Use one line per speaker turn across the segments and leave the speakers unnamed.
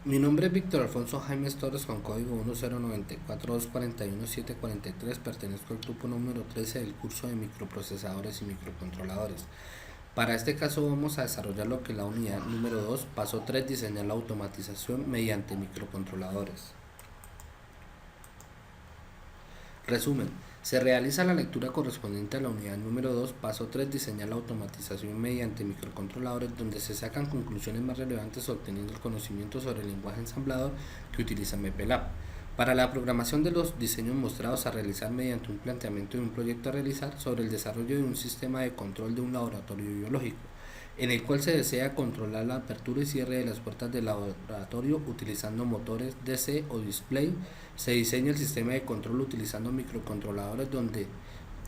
Mi nombre es Víctor Alfonso Jaimes Torres con código 1094241-743. Pertenezco al grupo número 13 del curso de microprocesadores y microcontroladores. Para este caso vamos a desarrollar lo que es la unidad número 2, paso 3, diseñar la automatización mediante microcontroladores. Resumen, se realiza la lectura correspondiente a la unidad número 2, paso 3, diseñar la automatización mediante microcontroladores, donde se sacan conclusiones más relevantes obteniendo el conocimiento sobre el lenguaje ensamblador que utiliza MPLAB. Para la programación de los diseños mostrados a realizar mediante un planteamiento de un proyecto a realizar sobre el desarrollo de un sistema de control de un laboratorio biológico, en el cual se desea controlar la apertura y cierre de las puertas del laboratorio utilizando motores DC o display. Se diseña el sistema de control utilizando microcontroladores, donde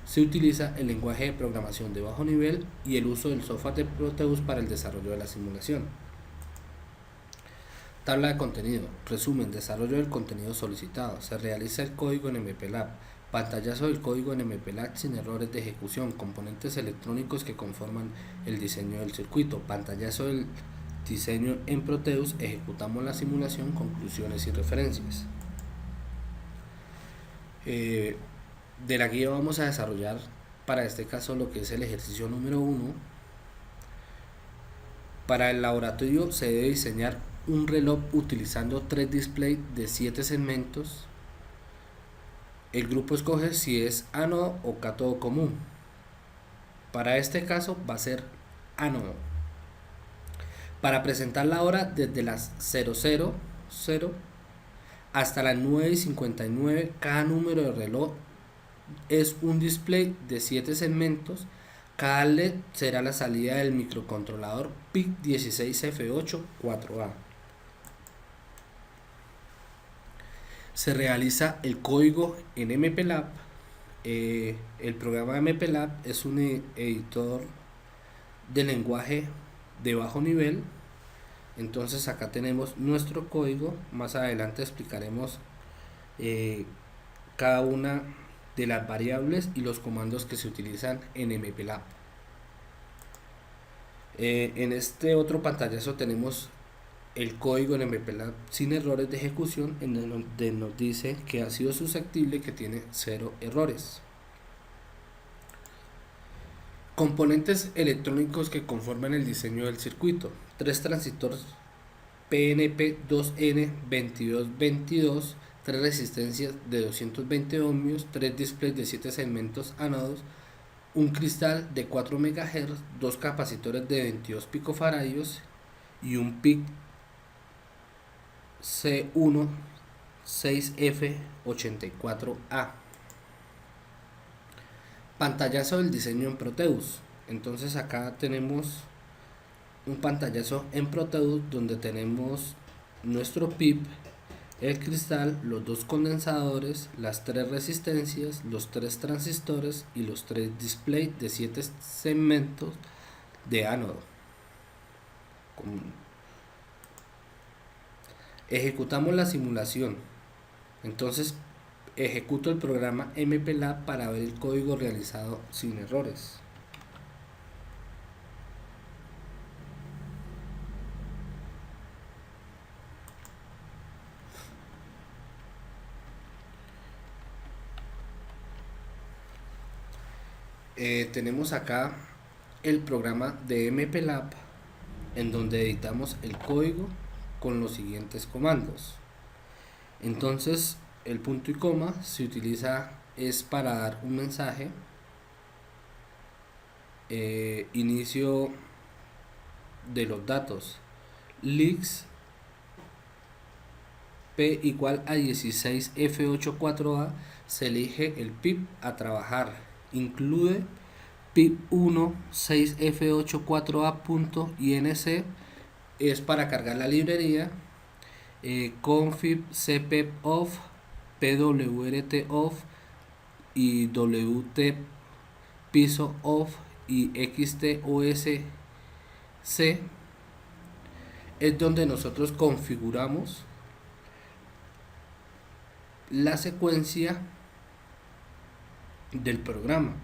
se utiliza el lenguaje de programación de bajo nivel y el uso del software de Proteus para el desarrollo de la simulación. Tabla de contenido. Resumen, desarrollo del contenido solicitado. Se realiza el código en MPLAB. Pantallazo del código en MPLAB sin errores de ejecución. Componentes electrónicos que conforman el diseño del circuito. Pantallazo del diseño en Proteus. Ejecutamos la simulación, conclusiones y referencias. De la guía vamos a desarrollar para este caso lo que es el ejercicio número 1. Para el laboratorio se debe diseñar un reloj utilizando 3 displays de 7 segmentos. El grupo escoge si es ánodo o cátodo común. Para este caso va a ser ánodo. Para presentar la hora desde las 00:00 hasta las 9:59, cada número de reloj es un display de 7 segmentos. Cada LED será la salida del microcontrolador PIC16F8-4A. Se realiza el código en MPLAB. El programa MPLAB es un editor de lenguaje de bajo nivel. Entonces acá tenemos nuestro código. Más adelante explicaremos cada una de las variables y los comandos que se utilizan en MPLAB. En este otro pantallazo tenemos el código en MPLAB sin errores de ejecución, en donde nos dice que ha sido susceptible, que tiene 0 errores. Componentes electrónicos que conforman el diseño del circuito: 3 transistores PNP2N2222, 3 resistencias de 220 ohmios, 3 displays de 7 segmentos ánodos, un cristal de 4 MHz, 2 capacitores de 22 picofaradios y un PIC C1 6F84A. Pantallazo del diseño en Proteus. Entonces acá tenemos un pantallazo en Proteus donde tenemos nuestro PIP, el cristal, los 2 condensadores, las 3 resistencias, los 3 transistores y los 3 displays de 7 segmentos de ánodo. Ejecutamos la simulación. Entonces ejecuto el programa MPLAB para ver el código realizado sin errores. Tenemos acá el programa de MPLAB, en donde editamos el código con los siguientes comandos. Entonces el punto y coma se utiliza es para dar un mensaje, inicio de los datos, leaks P igual a 16F84A, se elige el PIP a trabajar, incluye PIP1 6F84A.inc, es para cargar la librería, config cpep off, pwrt off y wt piso off y xtosc, es donde nosotros configuramos la secuencia del programa.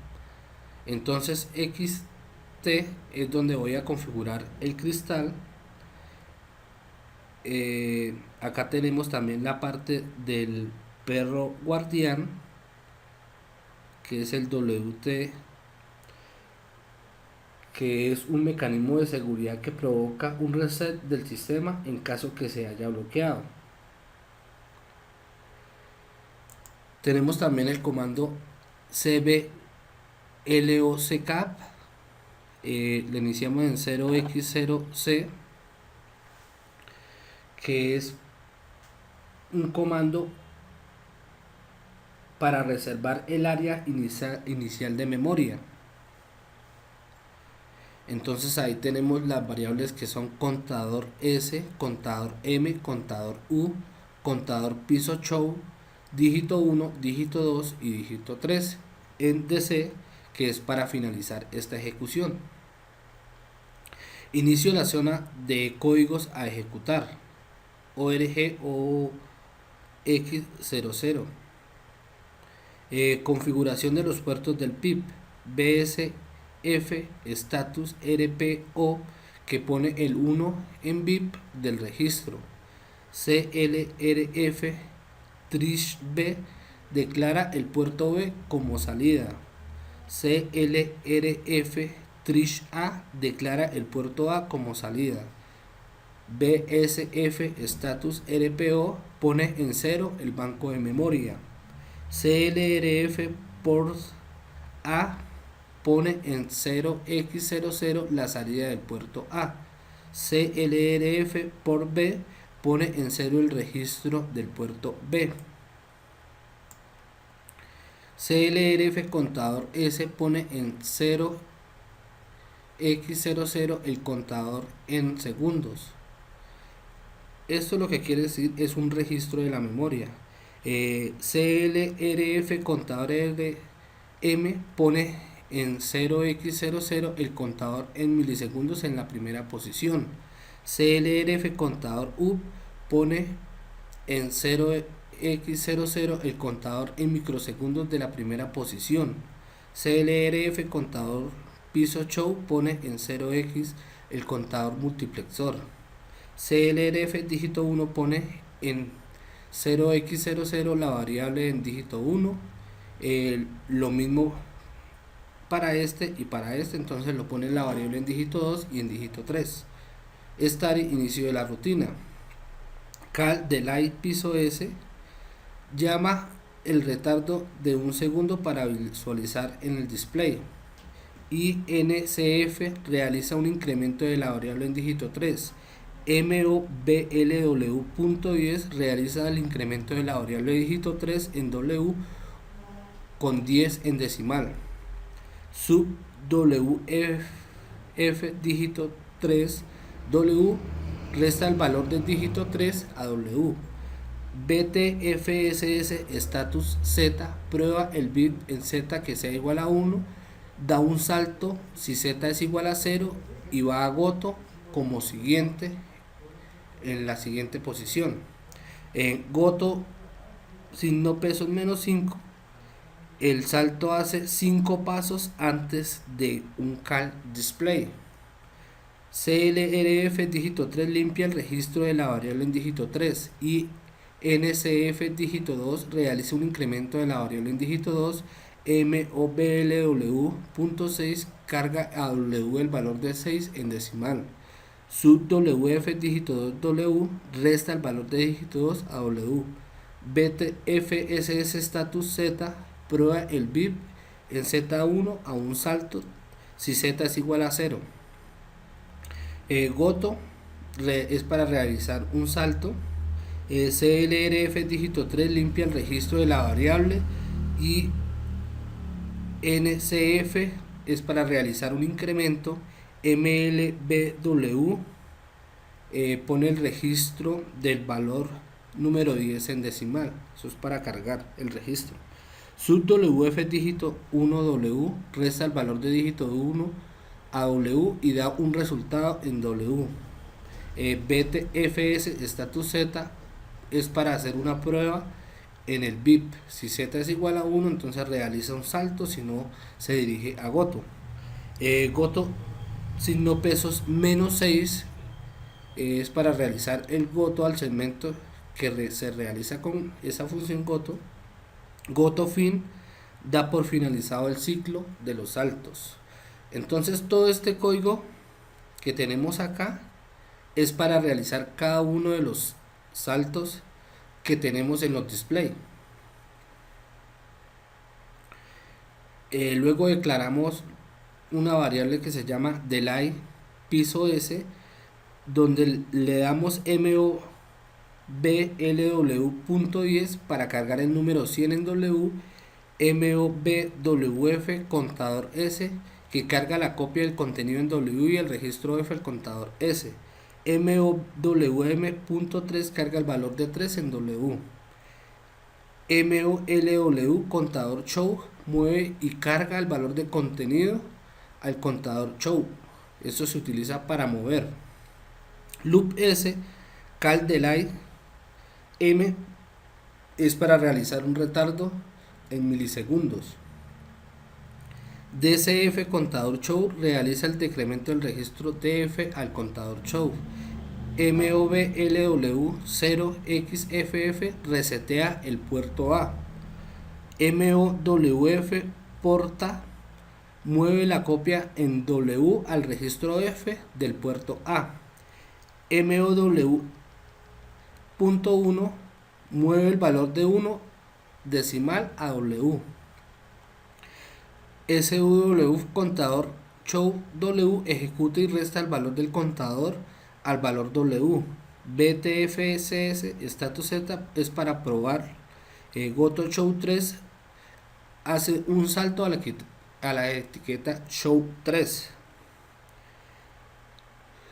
Entonces xt es donde voy a configurar el cristal, Acá tenemos también la parte del perro guardián, que es el WT, que es un mecanismo de seguridad que provoca un reset del sistema en caso que se haya bloqueado. Tenemos también el comando cbloccap, le iniciamos en 0x0c, que es un comando para reservar el área inicial de memoria. Entonces ahí tenemos las variables que son contador S, contador M, contador U, contador piso show, dígito 1, dígito 2 y dígito 3 en DC, que es para finalizar esta ejecución. Inicio la zona de códigos a ejecutar, ORG o X00. Configuración de los puertos del PIP, BSF status RPO, que pone el 1 en BIP del registro. CLRF trish B, declara el puerto B como salida. CLRF trish A, declara el puerto A como salida. BSF status RPO, pone en 0 el banco de memoria. CLRF port A, pone en 0x00 la salida del puerto A. CLRF port B, pone en 0 el registro del puerto B. CLRF contador S, pone en 0x00 el contador en segundos. Esto lo que quiere decir es un registro de la memoria. CLRF contador M, pone en 0x00 el contador en milisegundos en la primera posición. CLRF contador U, pone en 0x00 el contador en microsegundos de la primera posición. CLRF contador piso show, pone en 0x el contador multiplexor. CLRF dígito 1, pone en 0x00 la variable en dígito 1. Lo mismo para este y para este, entonces lo pone la variable en dígito 2 y en dígito 3. Start, inicio de la rutina. Cal delay piso S, llama el retardo de un segundo para visualizar en el display. INCF realiza un incremento de la variable en dígito 3. MOBLW.10 realiza el incremento de la variable dígito 3 en W con 10 en decimal. Sub WF dígito 3 W resta el valor del dígito 3 a W. BTFSS status Z, prueba el bit en Z que sea igual a 1, da un salto si Z es igual a 0 y va a Goto como siguiente en la siguiente posición. En Goto signo pesos menos 5, el salto hace 5 pasos antes de un cal display. CLRF dígito 3 limpia el registro de la variable en dígito 3 y NCF dígito 2 realiza un incremento de la variable en dígito 2. MOBLW.6 carga a W el valor de 6 en decimal. Sub WF dígito 2 W resta el valor de dígito 2 a W. BTFSS status Z, prueba el bit en Z1 a un salto si Z es igual a 0. Goto es para realizar un salto. CLRF dígito 3 limpia el registro de la variable y NCF es para realizar un incremento. MLBW pone el registro del valor número 10 en decimal, eso es para cargar el registro. Sub WF dígito 1 W resta el valor de dígito 1 a W y da un resultado en W. BTFS status Z es para hacer una prueba en el BIP. Si Z es igual a 1, entonces realiza un salto, si no se dirige a Goto. Goto signo pesos menos 6 es para realizar el goto al segmento que se realiza con esa función goto. Goto fin da por finalizado el ciclo de los saltos. Entonces todo este código que tenemos acá es para realizar cada uno de los saltos que tenemos en los display. Luego declaramos una variable que se llama delay piso s, donde le damos movblw.10 para cargar el número 100 en w, movwf contador s, que carga la copia del contenido en w y el registro f el contador s, movm.3 carga el valor de 3 en w, molw contador show mueve y carga el valor de contenido al contador show. Esto se utiliza para mover. Loop s cal delay m es para realizar un retardo en milisegundos. DCF contador show realiza el decremento del registro DF al contador show. MOVLW 0XFF resetea el puerto A. MOWF porta mueve la copia en W al registro F del puerto A. MOW.1 mueve el valor de 1 decimal a W. SW contador show W ejecuta y resta el valor del contador al valor W. BTFSS status setup es para probar. Goto show 3 hace un salto a la etiqueta show 3.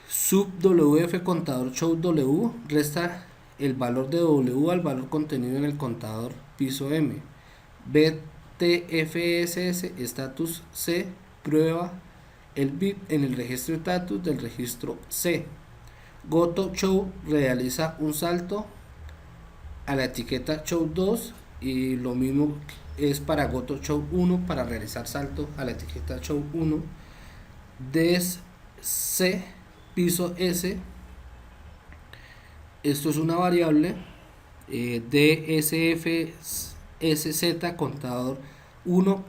SubWF contador show W resta el valor de W al valor contenido en el contador piso M. BTFSS status C prueba el bit en el registro status del registro C. Goto show realiza un salto a la etiqueta show 2 y lo mismo es para goto show 1 para realizar salto a la etiqueta show 1. DC piso S, esto es una variable. DSFSZ contador 1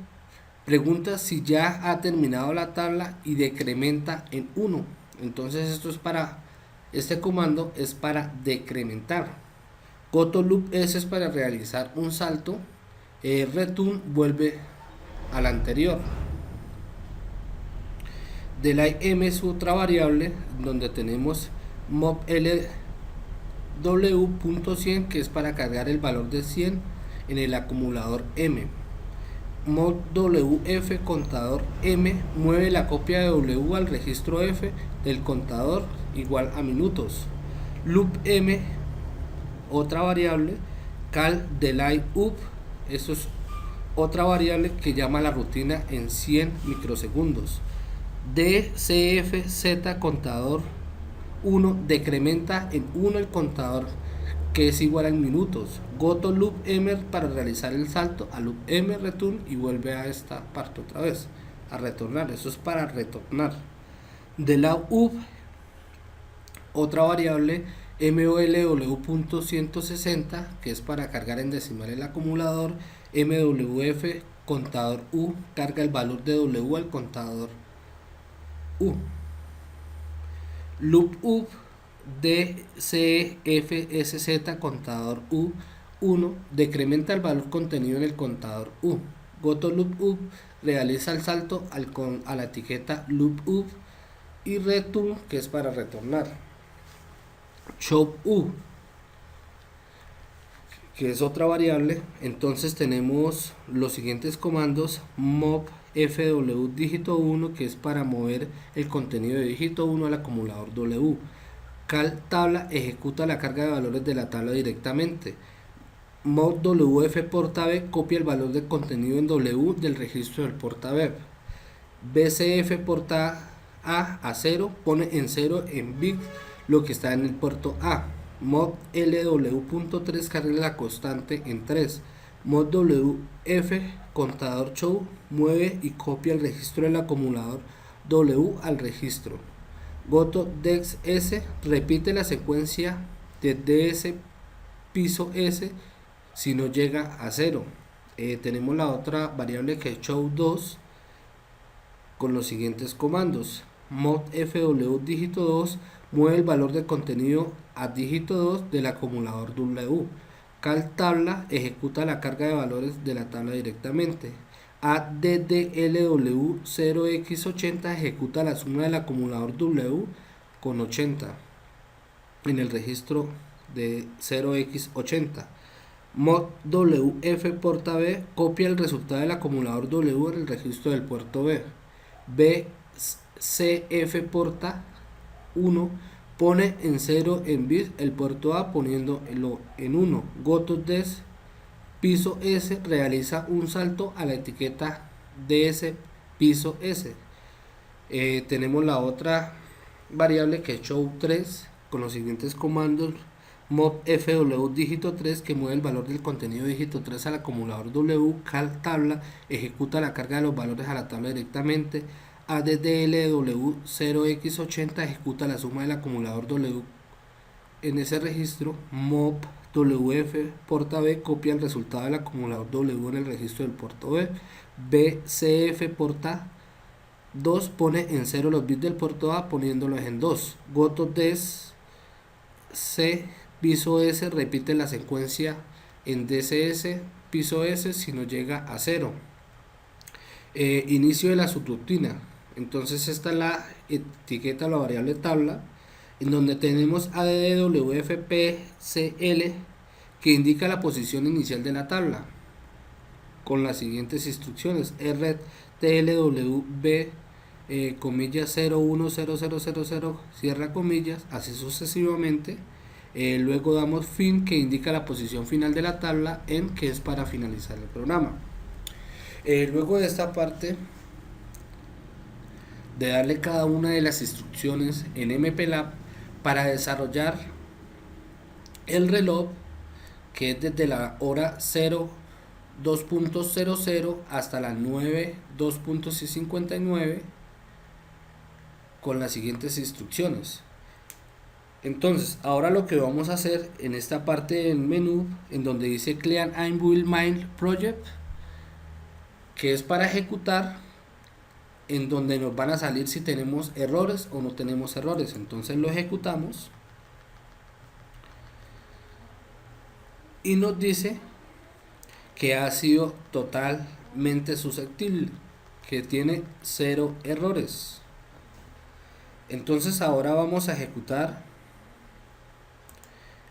pregunta si ya ha terminado la tabla y decrementa en 1. Entonces este comando es para decrementar. Goto loop S es para realizar un salto. Return vuelve al anterior. Delay M es otra variable donde tenemos movlw.100 que es para cargar el valor de 100 en el acumulador M. Movwf contador M mueve la copia de W al registro F del contador igual a minutos. Loop M, otra variable. Cal delay up, eso es otra variable que llama la rutina en 100 microsegundos. DCFZ contador 1 decrementa en 1 el contador que es igual a minutos. Goto loop M para realizar el salto a loop M return y vuelve a esta parte otra vez a retornar. Eso es para retornar. Delay up, otra variable. MOLW.160 que es para cargar en decimal el acumulador. MWF contador U carga el valor de W al contador U. Loop up DCFSZ contador U1 decrementa el valor contenido en el contador U. Goto loop up realiza el salto a la etiqueta loop up y return que es para retornar. Show U que es otra variable. Entonces tenemos los siguientes comandos: mov fw dígito 1 que es para mover el contenido de dígito 1 al acumulador W. Cal tabla ejecuta la carga de valores de la tabla directamente. Mov wf porta B copia el valor de contenido en W del registro del porta B. BCF porta a 0 pone en 0 en bit lo que está en el puerto A. Mod LW.3 carga la constante en 3. Mod WF contador show mueve y copia el registro del acumulador W al registro. Goto dex s repite la secuencia de ds piso s si no llega a 0. Tenemos la otra variable que es show2 con los siguientes comandos. Mod fw dígito 2 mueve el valor de contenido a dígito 2 del acumulador w. Cal tabla ejecuta la carga de valores de la tabla directamente. Addlw 0x80 ejecuta la suma del acumulador w con 80 en el registro de 0x80. Mod wf porta b copia el resultado del acumulador w en el registro del puerto b. bcf porta 1 pone en 0 en bits el puerto a poniéndolo en 1. Goto.des piso s realiza un salto a la etiqueta ds piso s. Tenemos la otra variable que es show3 con los siguientes comandos. Mod fw dígito 3 que mueve el valor del contenido dígito 3 al acumulador w. Cal tabla ejecuta la carga de los valores a la tabla directamente. Addlw 0x80 ejecuta la suma del acumulador w en ese registro. Mod wf porta b copia el resultado del acumulador w en el registro del puerto b. bcf porta 2 pone en 0 los bits del puerto a poniéndolos en 2. Goto.des c piso s repite la secuencia en dcs piso s si no llega a 0. Inicio de la subrutina. Entonces esta es la etiqueta, la variable tabla, en donde tenemos addwfpcl que indica la posición inicial de la tabla con las siguientes instrucciones: rtlwb comillas 010000 cierra comillas, así sucesivamente. Luego damos fin, que indica la posición final de la tabla en, que es para finalizar el programa. Luego de esta parte de darle cada una de las instrucciones en MPLAB para desarrollar el reloj, que es desde la hora 02.00 hasta las 9:2.59 con las siguientes instrucciones. Entonces, ahora lo que vamos a hacer en esta parte del menú, en donde dice Clean ein Build Main Project, que es para ejecutar, en donde nos van a salir si tenemos errores o no tenemos errores. Entonces lo ejecutamos y nos dice que ha sido totalmente susceptible, que tiene 0 errores. Entonces ahora vamos a ejecutar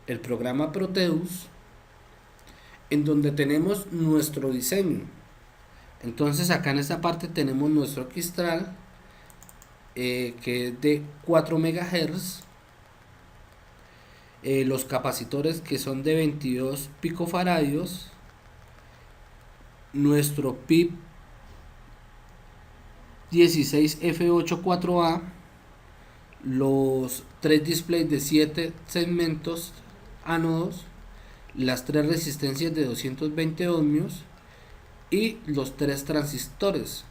el programa Proteus, en donde tenemos nuestro diseño. Entonces acá en esta parte tenemos nuestro cristral, que es de 4 MHz, los capacitores que son de 22 picofaradios, nuestro PIP 16F84A, los 3 displays de 7 segmentos ánodos, las 3 resistencias de 220 ohmios y los 3 transistores,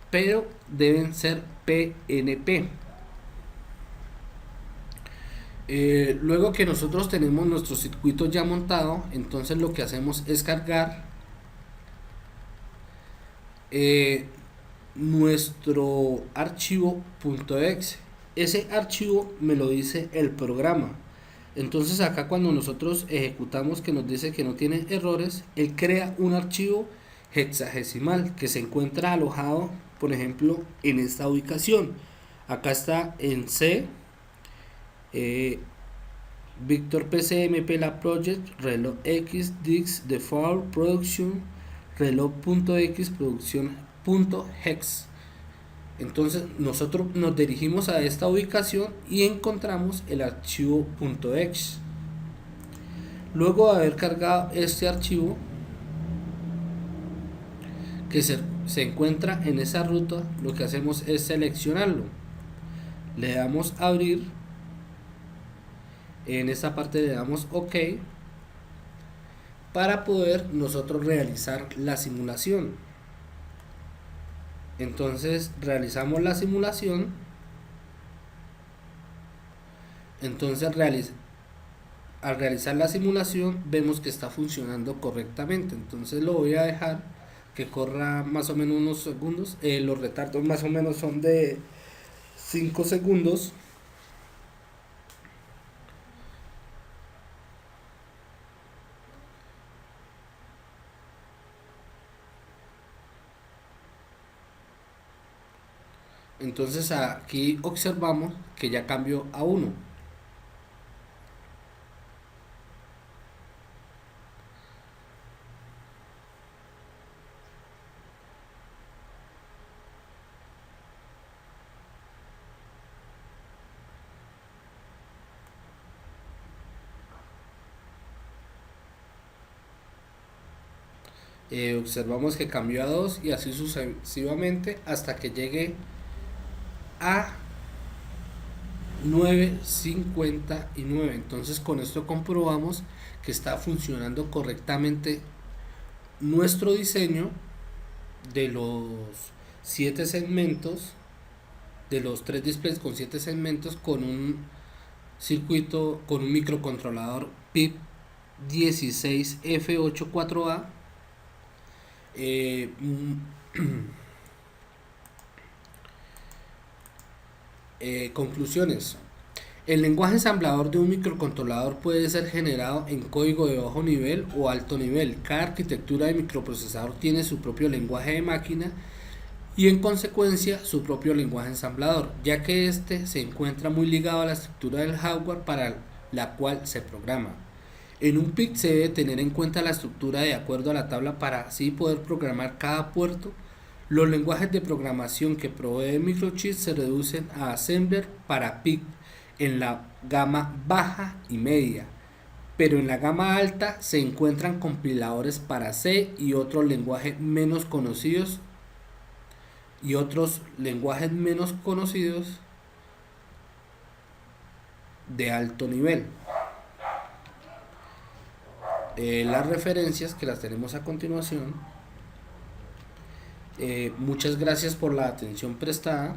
pero deben ser PNP. Luego que nosotros tenemos nuestro circuito ya montado, entonces lo que hacemos es cargar nuestro archivo .exe. Ese archivo me lo dice el programa. Entonces acá cuando nosotros ejecutamos, que nos dice que no tiene errores, él crea un archivo hexadecimal que se encuentra alojado, por ejemplo, en esta ubicación. Acá está en C, Victor PC MPLAB Project, reloj X, Dix, Default, Production, reloj.x, producción.hex. Entonces nosotros nos dirigimos a esta ubicación y encontramos el archivo .exe. Luego de haber cargado este archivo, que se encuentra en esa ruta, lo que hacemos es seleccionarlo. Le damos a abrir. En esta parte le damos OK para poder nosotros realizar la simulación. Entonces realizamos la simulación Entonces al realizar la simulación vemos que está funcionando correctamente. Entonces lo voy a dejar que corra más o menos unos segundos. Los retardos más o menos son de 5 segundos. Entonces aquí observamos que ya cambió a 1. Observamos que cambió a 2 y así sucesivamente hasta que llegue a 9.59. Entonces con esto comprobamos que está funcionando correctamente nuestro diseño de los 7 segmentos, de los 3 displays con 7 segmentos, con un circuito, con un microcontrolador PIP 16F84A. Conclusiones. El lenguaje ensamblador de un microcontrolador puede ser generado en código de bajo nivel o alto nivel. Cada arquitectura de microprocesador tiene su propio lenguaje de máquina y en consecuencia su propio lenguaje ensamblador, ya que este se encuentra muy ligado a la estructura del hardware para la cual se programa. En un PIC se debe tener en cuenta la estructura de acuerdo a la tabla para así poder programar cada puerto. Los lenguajes de programación que provee Microchip se reducen a assembler para PIC en la gama baja y media, pero en la gama alta se encuentran compiladores para C y otros lenguajes menos conocidos de alto nivel. Las referencias que las tenemos a continuación. Muchas gracias por la atención prestada.